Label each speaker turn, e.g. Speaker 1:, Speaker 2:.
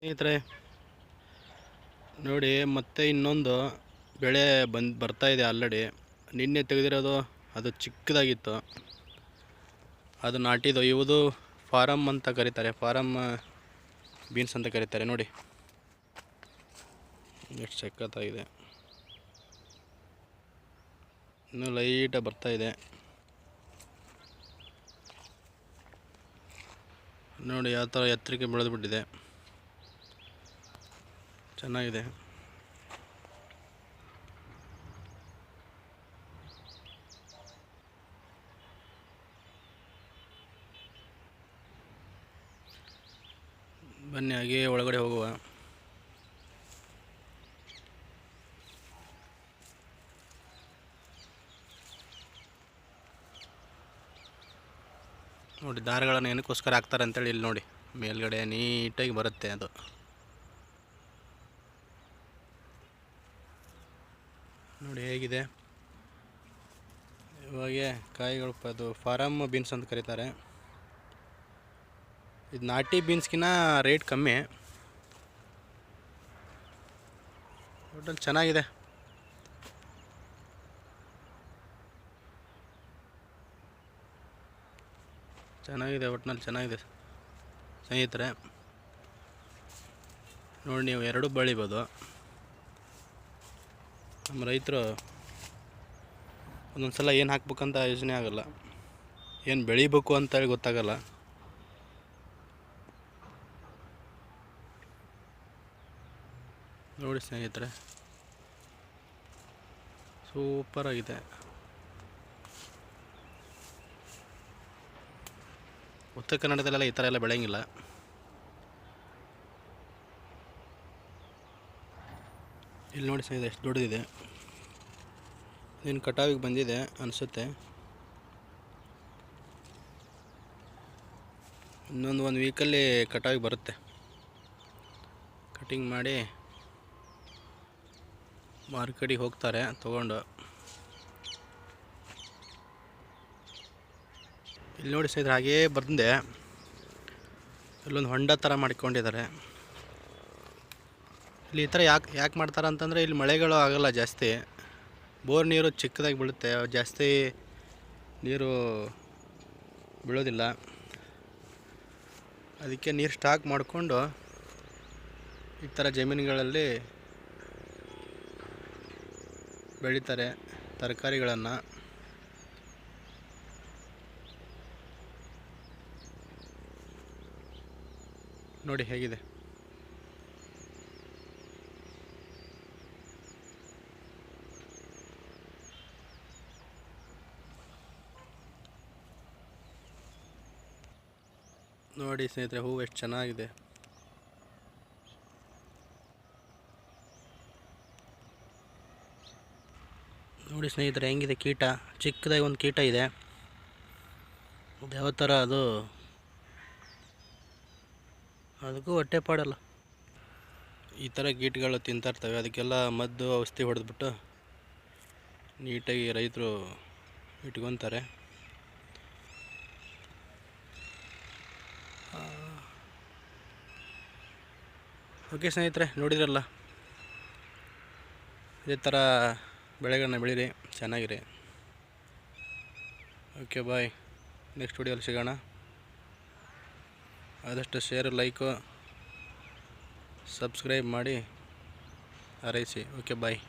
Speaker 1: ಸ್ನೇಹಿತರೆ ನೋಡಿ, ಮತ್ತೆ ಇನ್ನೊಂದು ಬೆಳೆ ಬರ್ತಾ ಇದೆ. ಆಲ್ರೆಡಿ ನಿನ್ನೆ ತೆಗೆದಿರೋದು ಅದು ಚಿಕ್ಕದಾಗಿತ್ತು, ಅದು ನಾಟಿದು. ಇವುದು ಫಾರಮ್ ಅಂತ ಕರೀತಾರೆ, ಫಾರಮ್ ಬೀನ್ಸ್ ಅಂತ ಕರೀತಾರೆ. ನೋಡಿ ಎಷ್ಟು ಸಖತ್ತಾಗಿದೆ, ಇನ್ನೂ ಲೈಟಾಗಿ ಬರ್ತಾ ಇದೆ. ನೋಡಿ ಯಾವ ಥರ ಎತ್ತರಕ್ಕೆ ಬೆಳೆದ್ಬಿಟ್ಟಿದೆ, ಚೆನ್ನಾಗಿದೆ. ಬನ್ನಿ ಹಾಗೆ ಒಳಗಡೆ ಹೋಗುವ. ನೋಡಿ ದಾರಗಳನ್ನು ಏನಕ್ಕೋಸ್ಕರ ಹಾಕ್ತಾರೆ ಅಂತೇಳಿ ಇಲ್ಲಿ ನೋಡಿ, ಮೇಲ್ಗಡೆ ನೀಟಾಗಿ ಬರುತ್ತೆ ಅದು. ನೋಡಿ ಹೇಗಿದೆ ಇವಾಗೆ ಕಾಯಿಗಳು. ಅದು ಫಾರಮ್ ಬೀನ್ಸ್ ಅಂತ ಕರೀತಾರೆ. ಇದು ನಾಟಿ ಬೀನ್ಸ್ಗಿನ್ನ ರೇಟ್ ಕಮ್ಮಿ, ಒಟ್ಟಲ್ಲಿ ಚೆನ್ನಾಗಿದೆ. ಒಟ್ಟಿನಲ್ಲಿ ಚೆನ್ನಾಗಿದೆ ಸ್ನೇಹಿತರೆ. ನೋಡಿ ನೀವು ಎರಡೂ ಬೆಳಿಬೋದು. ನಮ್ಮ ರೈತರು ಒಂದೊಂದು ಸಲ ಏನು ಹಾಕ್ಬೇಕಂತ ಯೋಚನೆ ಆಗೋಲ್ಲ, ಏನು ಬೆಳಿಬೇಕು ಅಂತೇಳಿ ಗೊತ್ತಾಗಲ್ಲ. ನೋಡಿ ಸ್ನೇಹಿತರೆ, ಸೂಪರಾಗಿದೆ. ಉತ್ತರ ಕನ್ನಡದಲ್ಲೆಲ್ಲ ಈ ಥರ ಎಲ್ಲ ಬೆಳೆಯಂಗಿಲ್ಲ. ಇಲ್ಲಿ ನೋಡಿ ಸ್ನೇಹಿತರೆ, ಎಷ್ಟು ದೊಡ್ಡದಿದೆ. ಇನ್ನು ಕಟಾವಿಗೆ ಬಂದಿದೆ ಅನಿಸುತ್ತೆ. ಇನ್ನೊಂದು 1 ವೀಕಲ್ಲಿ ಕಟಾವಿಗೆ ಬರುತ್ತೆ. ಕಟಿಂಗ್ ಮಾಡಿ ಮಾರ್ಕೆಟಿಗೆ ಹೋಗ್ತಾರೆ ತೊಗೊಂಡು. ಇಲ್ಲಿ ನೋಡಿ ಸ್ನೇಹಿತರೆ, ಹಾಗೇ ಬಂದೆ, ಇಲ್ಲೊಂದು ಹೊಂಡ ಥರ ಮಾಡ್ಕೊಂಡಿದ್ದಾರೆ. ಇಲ್ಲಿ ಈ ಥರ ಯಾಕೆ ಮಾಡ್ತಾರೆ ಅಂತಂದರೆ, ಇಲ್ಲಿ ಮಳೆಗಳು ಆಗೋಲ್ಲ ಜಾಸ್ತಿ. ಬೋರ್ ನೀರು ಚಿಕ್ಕದಾಗಿ ಬೀಳುತ್ತೆ, ಜಾಸ್ತಿ ನೀರು ಬೀಳೋದಿಲ್ಲ. ಅದಕ್ಕೆ ನೀರು ಸ್ಟಾಕ್ ಮಾಡಿಕೊಂಡು ಈ ಥರ ಜಮೀನುಗಳಲ್ಲಿ ಬೆಳೀತಾರೆ ತರಕಾರಿಗಳನ್ನು. ನೋಡಿ ಹೇಗಿದೆ. ನೋಡಿ ಸ್ನೇಹಿತರೆ, ಹೂವು ಎಷ್ಟು ಚೆನ್ನಾಗಿದೆ. ನೋಡಿ ಸ್ನೇಹಿತರೆ, ಹೆಂಗಿದೆ ಕೀಟ. ಚಿಕ್ಕದಾಗಿ ಒಂದು ಕೀಟ ಇದೆ, ಅದು ಯಾವ ಥರ, ಅದಕ್ಕೂ ಹೊಟ್ಟೆ ಪಾಡಲ್ಲ. ಈ ಥರ ಕೀಟಗಳು ತಿಂತಾಯಿರ್ತವೆ. ಅದಕ್ಕೆಲ್ಲ ಮದ್ದು ಔಷಧಿ ಹೊಡೆದ್ಬಿಟ್ಟು ನೀಟಾಗಿ ರೈತರು ಇಟ್ಕೊತಾರೆ. ಓಕೆ ಸ್ನೇಹಿತರೆ, ನೋಡಿದ್ರಲ್ಲ, ಇದೇ ಥರ ಬೆಳೆಗಳನ್ನ ಬೆಳೀರಿ, ಚೆನ್ನಾಗಿರಿ. ಓಕೆ ಬಾಯ್, ನೆಕ್ಸ್ಟ್ ವಿಡಿಯೋಲಿ ಸಿಗೋಣ. ಆದಷ್ಟು ಶೇರು, ಲೈಕು, ಸಬ್ಸ್ಕ್ರೈಬ್ ಮಾಡಿ ಹಾರೈಸಿ. ಓಕೆ ಬಾಯ್.